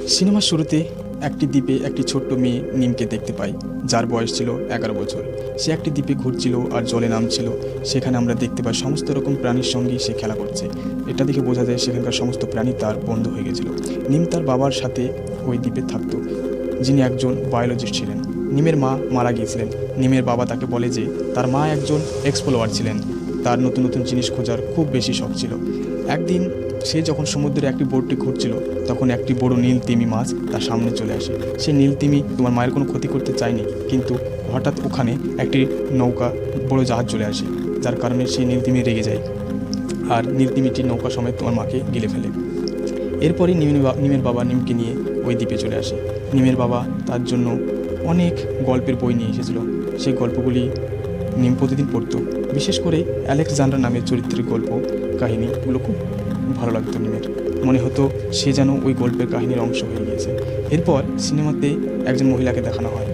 সিনেমার শুরুতে একটি দ্বীপে একটি ছোট্ট মেয়ে নিমকে দেখতে পাই, যার বয়স ছিল 11 বছর। সে একটি দ্বীপে ঘুরছিল আর জলে নামছিল। সেখানে আমরা দেখতে পাই সমস্ত রকম প্রাণীর সঙ্গেই সে খেলা করছে। এটা দেখে বোঝা যায় সেখানকার সমস্ত প্রাণী তার বন্ধু হয়ে গেছিল। নিম তার বাবার সাথে ওই দ্বীপে থাকতো, যিনি একজন বায়োলজিস্ট ছিলেন। নিমের মা মারা গিয়েছিলেন। নিমের বাবা তাকে বলে যে তার মা একজন এক্সপ্লোরার ছিলেন, তার নতুন নতুন জিনিস খোঁজার খুব বেশি শখ ছিল। একদিন সে যখন সমুদ্রে একটি বোটটি ঘুরছিল, তখন একটি বড় নীল তিমি মাছ তার সামনে চলে আসে। সে নীল তিমি তোমার মায়ের কোনো ক্ষতি করতে চায়নি, কিন্তু হঠাৎ ওখানে একটি নৌকা, বড় জাহাজ চলে আসে, যার কারণে সেই নীল তিমি রেগে যায় আর নীল তিমিটি নৌকা সমেত তোমার মাকে গিলে ফেলে। এরপরই নিমের বাবা নিমকে নিয়ে ওই দ্বীপে চলে আসে। নিমের বাবা তার জন্য অনেক গল্পের বই নিয়ে এসেছিল। সেই গল্পগুলি নিম প্রতিদিন পড়তো। বিশেষ করে অ্যালেক্সান্ডার নামের চরিত্রের গল্প কাহিনীগুলো খুব ভালো লাগতো নিমের। মনে হতো সে যেন ওই গল্পের কাহিনীর অংশ হয়ে গিয়েছে। এরপর সিনেমাতে একজন মহিলাকে দেখানো হয়,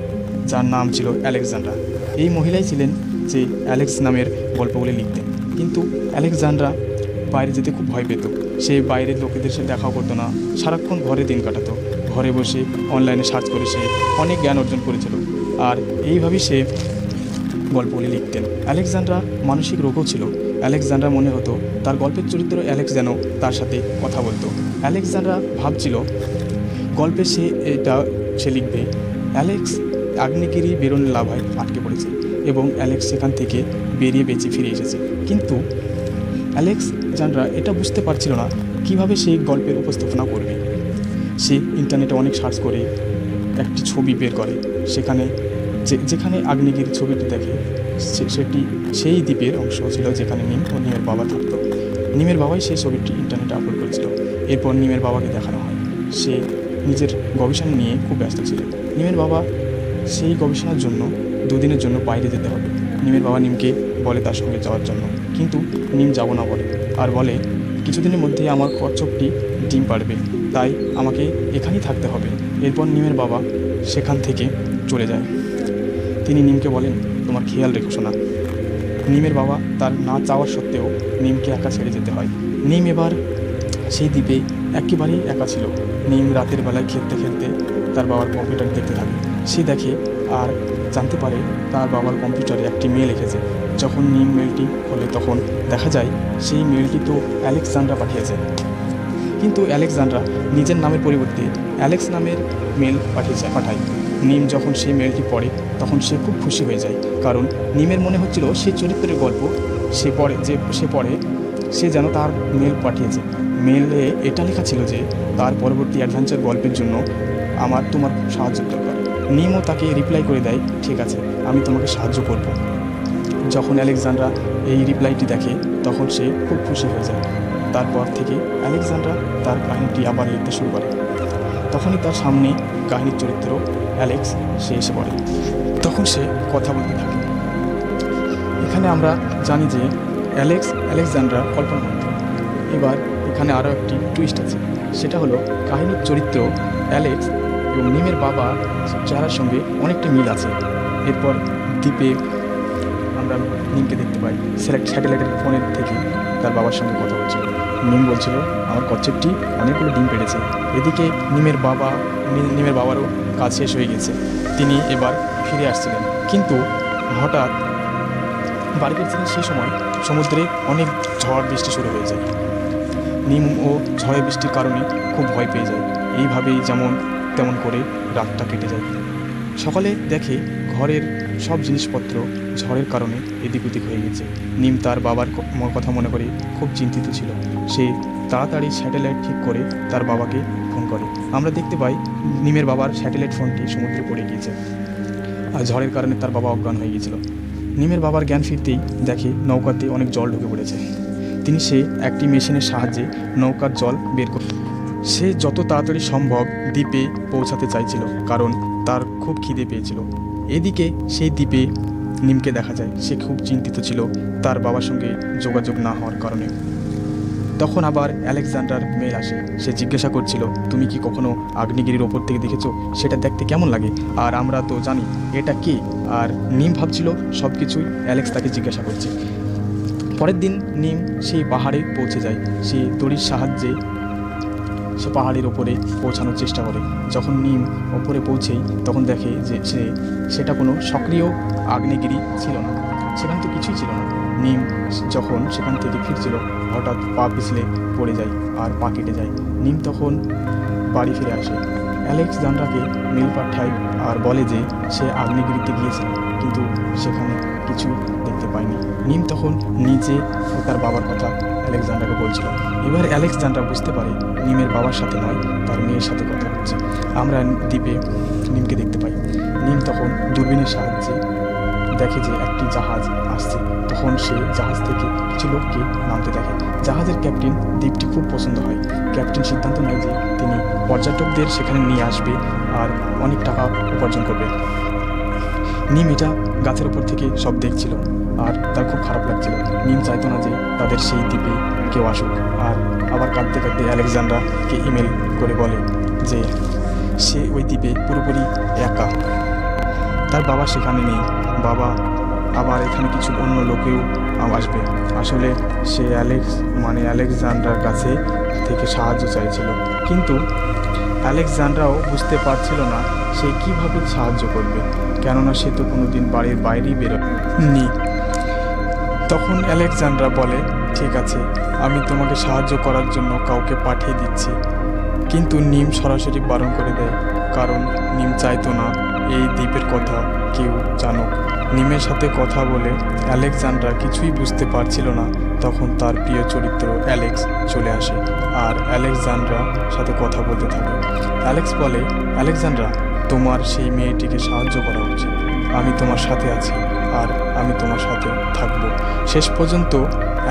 যার নাম ছিল অ্যালেক্সান্ড্রা। এই মহিলাই ছিলেন যে অ্যালেক্স নামের গল্পগুলি লিখতেন। কিন্তু অ্যালেক্সান্ড্রা বাইরে যেতে খুব ভয় পেত। সে বাইরের লোকেদের সাথে দেখাও করতো না, সারাক্ষণ ঘরে দিন কাটাতো। ঘরে বসে অনলাইনে সার্চ করে সে অনেক জ্ঞান অর্জন করেছিল, আর এইভাবেই সে গল্পগুলি লিখতেন। অ্যালেক্সান্ড্রা মানসিক রোগও ছিল। অ্যালেক্সান্ড্রা মনে হতো তার গল্পের চরিত্র অ্যালেক্স যেন তার সাথে কথা বলতো। অ্যালেক্সান্ড্রা ভাবছিল গল্পে সে লিখবে অ্যালেক্স আগ্নেয়গিরি বেরোনের লাভায় আটকে পড়েছে এবং অ্যালেক্স সেখান থেকে বেরিয়ে বেঁচে ফিরে এসেছে। কিন্তু অ্যালেক্সান্ড্রা এটা বুঝতে পারছিল না কিভাবে সেই গল্পের উপস্থাপনা করবে। সে ইন্টারনেটে অনেক সার্চ করে একটি ছবি বের করে। যেখানে আগ্নেয়গিরির ছবিটি দেখে সেটি সেই দ্বীপের অংশ ছিল যেখানে নিম ও নিমের বাবা থাকতো। নিমের বাবাই সেই ছবিটি ইন্টারনেটে আপলোড করেছিল। এরপর নিমের বাবাকে দেখানো হয় সে নিজের গবেষণা নিয়ে খুব ব্যস্ত ছিল। নিমের বাবা সেই গবেষণার জন্য 2 দিনের জন্য বাইরে যেতে হবে। নিমের বাবা নিমকে বলে তার সঙ্গে যাওয়ার জন্য, কিন্তু নিম যাব না বলে, আর বলে কিছুদিনের মধ্যেই আমার কচ্ছপটি ডিম পাড়বে, তাই আমাকে এখানেই থাকতে হবে। এরপর নিমের বাবা সেখান থেকে চলে যায়। তিনি নিমকে বলেন তোমার খেয়াল রেখো শোনা। নিমের বাবা তার না চাওয়ার সত্ত্বেও নিমকে একা ছেড়ে যেতে হয়। নিম এবার সেই দ্বীপে একেবারেই একা ছিল। নিম রাতের বেলায় খেলতে খেলতে তার বাবার কম্পিউটার দেখতে থাকে। সে দেখে আর জানতে পারে তার বাবার কম্পিউটারে একটি মেল এসেছে। যখন নিম মেলটি খোলে তখন দেখা যায় সেই মেলটি তো অ্যালেক্সান্ড্রা পাঠিয়েছে। কিন্তু অ্যালেক্সান্ড্রা নিজের নামের পরিবর্তে অ্যালেক্স নামের মেল পাঠায়। নিম যখন সেই মেলটি পড়ে তখন সে খুব খুশি হয়ে যায়, কারণ নিমের মনে হচ্ছিল সেই চরিত্রের গল্প সে যেন তার মেল পাঠিয়েছে। মেলে এটা লেখা ছিল যে তার পরবর্তী অ্যাডভেঞ্চার গল্পের জন্য তোমার খুব সাহায্য দরকার। নিমও তাকে রিপ্লাই করে দেয়, ঠিক আছে, আমি তোমাকে সাহায্য করব। যখন অ্যালেক্সান্ড্রা এই রিপ্লাইটি দেখে তখন সে খুব খুশি হয়ে যায়। তারপর থেকে অ্যালেক্সান্ড্রা তার কাহিনীটি আবার লিখতে শুরু করে। তখনই তার সামনে কাহিনীর চরিত্র অ্যালেক্স সে এসে পড়ে। তখন সে কথা বলতে থাকে। এখানে আমরা জানি যে অ্যালেক্সান্ড্রা কল্পনা মাত্র। এবার এখানে আরও একটি টুইস্ট আছে, সেটা হলো কাহিনীর চরিত্র অ্যালেক্স এবং নিমের বাবা চেহারার সঙ্গে অনেকটা মিল আছে। এরপর দ্বীপে আমরা নিমকে দেখতে পাই স্যাটেলাইটের ফোনের থেকে তার বাবার সঙ্গে কথা বলছিল। নিম বলছিল আমার কচ্ছপটি অনেকগুলো ডিম পেড়েছে। এদিকে নিমের বাবারও কাজ শেষ হয়ে গেছে, তিনি এবার ফিরে আসছিলেন। কিন্তু হঠাৎ বাড়ি ফিরছিলেন সেই সময় সমুদ্রে অনেক ঝড় বৃষ্টি শুরু হয়ে যায়। নিম ও ঝড়ে বৃষ্টির কারণে খুব ভয় পেয়ে যায়। এইভাবেই যেমন তেমন করে রাতটা কেটে যায়। সকালে দেখে ঘরের সব জিনিসপত্র ঝড়ের কারণে এদিক ওদিক হয়ে গেছে। নিম তার বাবার কথা মনে করে খুব চিন্তিত ছিল। সে তাড়াতাড়ি স্যাটেলাইট ঠিক করে তার বাবাকে ফোন করে। আমরা দেখতে পাই নিমের বাবার স্যাটেলাইট ফোনটি সমুদ্রে পড়ে গিয়েছে, আর ঝড়ের কারণে তার বাবা অজ্ঞান হয়ে গিয়েছিল। নিমের বাবার জ্ঞান ফিরতেই দেখে নৌকাতে অনেক জল ঢুকে পড়েছে। তিনি একটি মেশিনের সাহায্যে নৌকার জল বের করে সে যত তাড়াতাড়ি সম্ভব দ্বীপে পৌঁছাতে চাইছিল, কারণ তার খুব খিদে পেয়েছিল। এদিকে সেই দ্বীপে নিমকে দেখা যায়। সে খুব চিন্তিত ছিল তার বাবার সঙ্গে যোগাযোগ না হওয়ার কারণে। তখন আবার অ্যালেক্সান্ডার মেল আসে। সে জিজ্ঞাসা করছিল তুমি কি কখনো আগ্নেয়গিরির ওপর থেকে দেখেছো, সেটা দেখতে কেমন লাগে, আর আমরা তো জানি এটা কে। আর নিম ভাবছিল সব কিছুই অ্যালেক্স তাকে জিজ্ঞাসা করছে। পরের দিন নিম সেই পাহাড়ে পৌঁছে যায়। সে দড়ির সাহায্যে সে পাহাড়ের ওপরে পৌঁছানোর চেষ্টা করে। যখন নিম ওপরে পৌঁছেই তখন দেখে যে সেটা কোনো সক্রিয় আগ্নেয়গিরি ছিল না, সেখানে তো কিছুই ছিল না। নিম যখন সেখান থেকে ফিরছিল হঠাৎ পা পিছলে পড়ে যায় আর পা কেটে যায়। নিম তখন বাড়ি ফিরে আসে। আলেকজান্ড্রাকে মেল পাঠায় আর বলে যে সে আগ্নেয়গিরিতে গিয়েছিল কিন্তু সেখানে কিছু দেখতে পায়নি। নিম তখন নিজে ও তার বাবার কথা আলেকজান্ড্রাকে বলছিল। এবার আলেকজান্ড্রা বুঝতে পারে নিমের বাবার সাথে নয়, তার মেয়ের সাথে কথা হচ্ছে। আমরা দ্বীপে নিমকে দেখতে পাই। নিম তখন দূরবীনের সাহায্যে দেখে যে একটি জাহাজ আসছে। তখন সে জাহাজ থেকে কিছু লোককে নামতে দেখে। জাহাজের ক্যাপ্টেন দ্বীপটি খুব পছন্দ হয়। ক্যাপ্টেন সিদ্ধান্ত নেয় যে তিনি পর্যটকদের সেখানে নিয়ে আসবে আর অনেক টাকা উপার্জন করবে। নিম এটা গাছের ওপর থেকে সব দেখছিল আর তার খুব খারাপ লাগছিল। নিম চাইতো না যে তাদের সেই দ্বীপে কেউ আসুক। আর আবার কাঁদতে কাঁদতে আলেকজান্ড্রাকে ইমেল করে বলে যে সে ওই দ্বীপে পুরোপুরি একা, তার বাবা সেখানে নেই। বাবা আবার এখানে কিছু অন্য লোকেও আসবে। আসলে সে আলেকজান্ড্রার কাছে থেকে সাহায্য চাইছিল, কিন্তু আলেকজান্ড্রাও বুঝতে পারছিল না সে কিভাবে সাহায্য করবে, কেননা সে তো কোনোদিন বাড়ির বাইরেই বেরোয়নি। তখন আলেকজান্ড্রা বলে, ঠিক আছে, আমি তোমাকে সাহায্য করার জন্য কাউকে পাঠিয়ে দিচ্ছি। কিন্তু নিম সরাসরি বারণ করে দেয়, কারণ নিম চাইতো না এই দ্বীপের কথা কেউ জানুক। নিমের সাথে কথা বলে আলেকজান্ড্রা কিছুই বুঝতে পারছিল না। তখন তার প্রিয় চরিত্র অ্যালেক্স চলে আসে আর আলেকজান্ড্রার সাথে কথা বলতে থাকে। অ্যালেক্স বলে, আলেকজান্ড্রা, তোমার সেই মেয়েটিকে সাহায্য করা উচিত। আমি তোমার সাথে আছি আর আমি তোমার সাথে থাকব। শেষ পর্যন্ত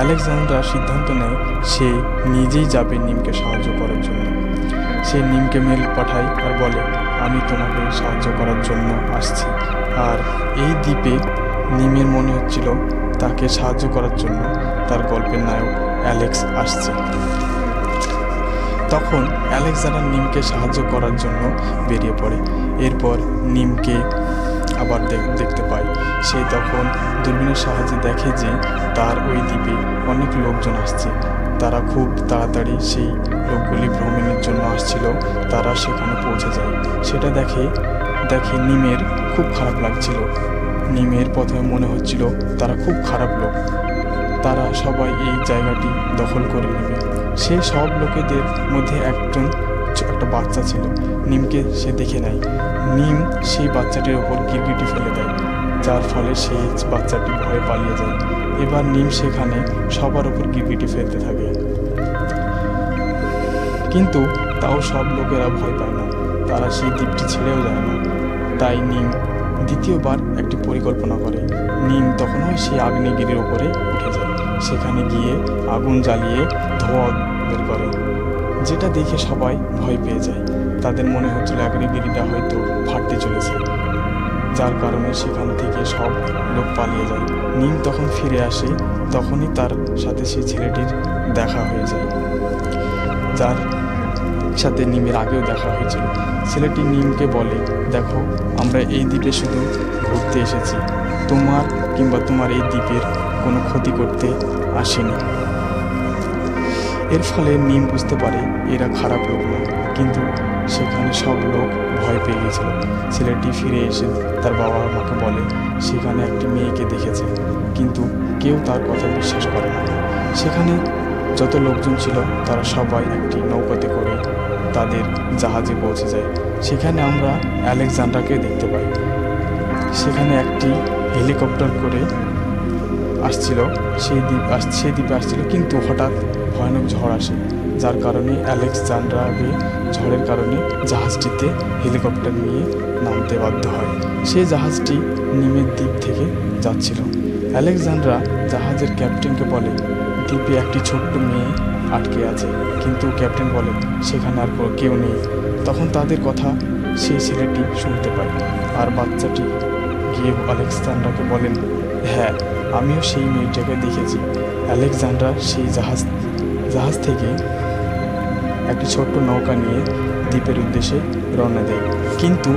আলেকজান্ড্রা সিদ্ধান্ত নেয় সে নিজেই যাবে নিমকে সাহায্য করার জন্য। সে নিমকে মেল পাঠায় আর বলে, আমি তোমাকে সাহায্য করার জন্য আসছি। আর এই দ্বীপে নিমের মনে হচ্ছিল তাকে সাহায্য করার জন্য তার গল্পের নায়ক অ্যালেক্স আসছে। তখন আলেকজান্ড্রা নিমকে সাহায্য করার জন্য বেরিয়ে পড়ে। এরপর নিমকে আবার দেখতে পায়। সে তখন দূরবীনের সাহায্যে দেখে যে তার ওই দ্বীপে অনেক লোকজন আসছে। তারা খুব তাড়াতাড়ি সেই লোকগুলি ভ্রমণের জন্য আসছিল, তারা সেখানে পৌঁছে যায়। সেটা দেখে নিমের খুব খারাপ লাগছিল। নিমের প্রথমে মনে হচ্ছিল তারা খুব খারাপ লোক, তারা সবাই এই জায়গাটি দখল করে নেবে। সে সব লোকেদের মধ্যে একটা বাচ্চা ছিল। নিমকে সে দেখে নেয়। নিম সেই বাচ্চাটির ওপর গিরগিটি ফেলে দেয়, যার ফলে সেই বাচ্চাটি ভয়ে পালিয়ে যায়। এবার নিম সেখানে সবার ওপর গিরগিটি ফেলতে থাকে, কিন্তু তাও সব লোকেরা ভয় পায় না, তারা সেই দ্বীপটি ছেড়েও যায় না। তাই নিম দ্বিতীয়বার একটি পরিকল্পনা করে। নিম তখনও সেই আগ্নেয়গিরির ওপরে উঠে যায়। সেখানে গিয়ে আগুন জ্বালিয়ে ধোঁয়া বের করে, যেটা দেখে সবাই ভয় পেয়ে যায়। তাদের মনে হচ্ছিল আগ্নেয়গিরিটা হয়তো ফাটতে চলেছে, যার কারণে সেখান থেকে সব লোক পালিয়ে যায়। নিম তখন ফিরে আসে, তখনই তার সাথে সেই ছেলেটির দেখা হয়ে যায়, যার সাথে নিমের আগেও দেখা হয়েছিল। ছেলেটি নিমকে বলে, দেখো, আমরা এই দ্বীপে শুধু ঘুরতে এসেছি, তোমার কিংবা তোমার এই দ্বীপের কোনো ক্ষতি করতে আসেনি। এর ফলে নিম বুঝতে পারে এরা খারাপ লোক না, কিন্তু সেখানে সব লোক ভয় পেয়ে গিয়েছিল। ছেলেটি ফিরে এসে তার বাবা মাকে বলে সেখানে একটি মেয়েকে দেখেছে, কিন্তু কেউ তার কথা বিশ্বাস করে না। সেখানে যত লোকজন ছিল তারা সবাই একটি নৌকাতে করে তাদের জাহাজে পৌঁছে যায়। সেখানে আমরা আলেকজান্ড্রাকে দেখতে পাই। সেখানে একটি হেলিকপ্টার করে আসছিল, সেই দ্বীপে আসছিল, কিন্তু হঠাৎ ভয়ানক ঝড় আসে, যার কারণে আলেকজান্ড্রাকে ঝড়ের কারণে জাহাজটিতে হেলিকপ্টার নিয়ে নামতে বাধ্য হয়। সেই জাহাজটি নিমের দ্বীপ থেকে যাচ্ছিল। আলেকজান্ড্রা জাহাজের ক্যাপ্টেনকে বলে, দ্বীপে একটি ছোট্ট মেয়ে আটকে আছে, কিন্তু ক্যাপ্টেন বলে সেখানে আর কেউ নেই। তখন তাদের কথা সেই ছেলেটি শুনতে পায়, আর বাচ্চাটি গিয়ে আলেকজান্ড্রাকে বলেন, হ্যাঁ, আমিও সেই মেয়েটাকে দেখেছি। আলেকজান্ড্রা সেই জাহাজ থেকে একটি ছোট্ট নৌকা নিয়ে দ্বীপের উদ্দেশ্যে রওনা দেয়, কিন্তু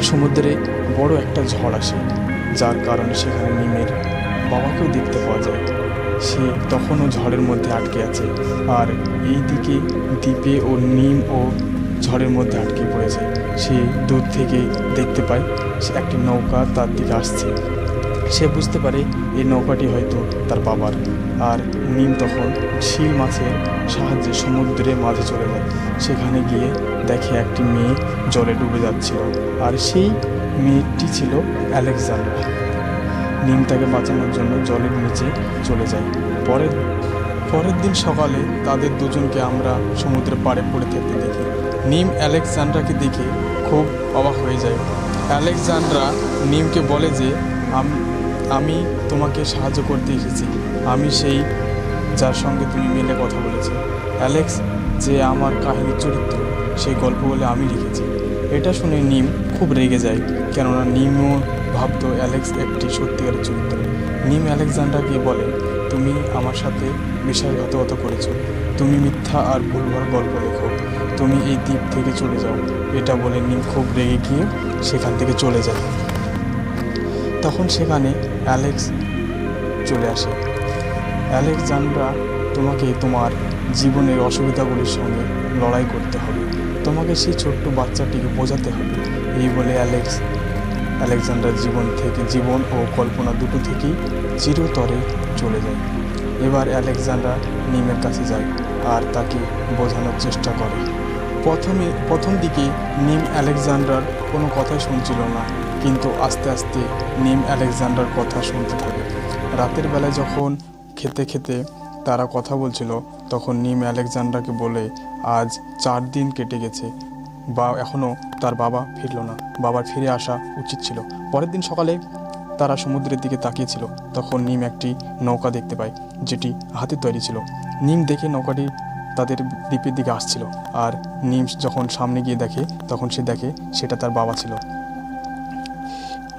সমুদ্রে বড় একটা ঝড় আসে, যার কারণে সেখানে নিমের বাবাকেও দেখতে পাওয়া যায়। সে তখনও ঝড়ের মধ্যে আটকে আছে। আর এইদিকে দ্বীপে ও নিম ও ঝড়ের মধ্যে আটকে পড়েছে। সে দূর থেকে দেখতে পায় সে একটি নৌকা তার দিকে আসছে। সে বুঝতে পারে এই নৌকাটি হয়তো তার বাবার। আর নিম তখন ঝিল মাছের সাহায্যে সমুদ্রের মাঝে চলে যায়। সেখানে গিয়ে দেখে একটি মেয়ে জলে ডুবে যাচ্ছিল, আর সেই মেয়েটি ছিল আলেকজান্ড্রা। নিম তাকে বাঁচানোর জন্য জলের নিচে চলে যায়। পরের দিন সকালে তাদের দুজনকে আমরা সমুদ্রের পাড়ে পড়ে থাকতে দেখি। নিম আলেকজান্ড্রাকে দেখে খুব অবাক হয়ে যায়। আলেকজান্ড্রা নিমকে বলে যে আমি তোমাকে সাহায্য করতে এসেছি, আমি সেই যার সঙ্গে তুমি মেলে কথা বলেছি। অ্যালেক্স যে আমার কাহিনীর চরিত্র, সেই গল্পগুলো আমি লিখেছি। এটা শুনে নিম খুব রেগে যায়, কেননা নিমও ভাবতো অ্যালেক্স একটি সত্যিকারের চরিত্র। নিম আলেকজান্ড্রাকে বলে, তুমি আমার সাথে বিশ্বাসঘাতকতা করেছো, তুমি মিথ্যা আর ভুলভাল গল্প লেখো, তুমি এই দ্বীপ থেকে চলে যাও। এটা বলে নিম খুব রেগে গিয়ে সেখান থেকে চলে যায়। তখন সেখানে অ্যালেক্স চলে আসে। আলেকজান্ড্রা, তোমাকে তোমার জীবনের অসুবিধাগুলির সঙ্গে লড়াই করতে হবে, তোমাকে সেই ছোট্ট বাচ্চাটিকে বোঝাতে হবে। এই বলে আলেকজান্ড্রার জীবন ও কল্পনা দুটো থেকেই চিরতরে চলে যায়। এবার আলেকজান্ড্রা নিমের কাছে যায় আর তাকে বোঝানোর চেষ্টা করে। প্রথম দিকে নিম আলেকজান্ড্রার কোনো কথাই শুনছিল না, কিন্তু আস্তে আস্তে নিম আলেকজান্ড্রার কথা শুনতে থাকে। রাতের বেলায় যখন খেতে খেতে তারা কথা বলছিল, তখন নিম আলেকজান্ড্রাকে বলে, আজ 4 দিন কেটে গেছে বা এখনও তার বাবা ফিরল না, বাবার ফিরে আসা উচিত ছিল। পরের দিন সকালে তারা সমুদ্রের দিকে তাকিয়েছিল, তখন নিম একটি নৌকা দেখতে পায়, যেটি হাতের তৈরি ছিল। নিম দেখে নৌকাটি তাদের দ্বীপের দিকে আসছিল, আর নিম যখন সামনে গিয়ে দেখে, তখন সে দেখে সেটা তার বাবা ছিল।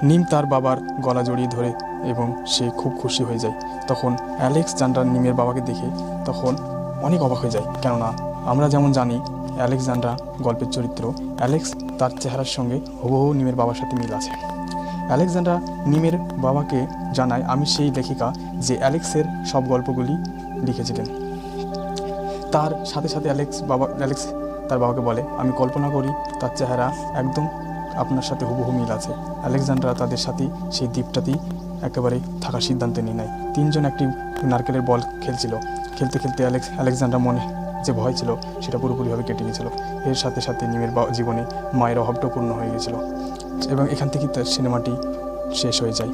নিম তার বাবার গলা জড়িয়ে ধরে এবং সে খুব খুশি হয়ে যায়। তখন আলেকজান্ড্রা নিমের বাবাকে দেখে তখন অনেক অবাক হয়ে যায়, কেননা আমরা যেমন জানি আলেকজান্ড্রা গল্পের চরিত্র, অ্যালেক্স তার চেহারার সঙ্গে হুবহু নিমের বাবার সাথে মিল আছে। আলেকজান্ড্রা নিমের বাবাকে জানায়, আমি সেই লেখিকা যে অ্যালেক্সের সব গল্পগুলি লিখেছিলেন। তার সাথে সাথে অ্যালেক্স তার বাবাকে বলে, আমি কল্পনা করি তার চেহারা একদম আপনার সাথে হুবহু মিল আছে। আলেকজান্ড্রা তাদের সাথে সেই দ্বীপটাতেই একেবারে থাকার সিদ্ধান্ত নিয়ে নেয়। 3 জন একটি নারকেলের বল খেলছিল। খেলতে খেলতে আলেকজান্ড্রা মনে যে ভয় ছিল সেটা পুরোপুরিভাবে কেটে গিয়েছিল। এর সাথে সাথে নিমের জীবনে মায়ের অভাবটাও পূর্ণ হয়ে গিয়েছিল। এবং এখান থেকেই তার সিনেমাটি শেষ হয়ে যায়।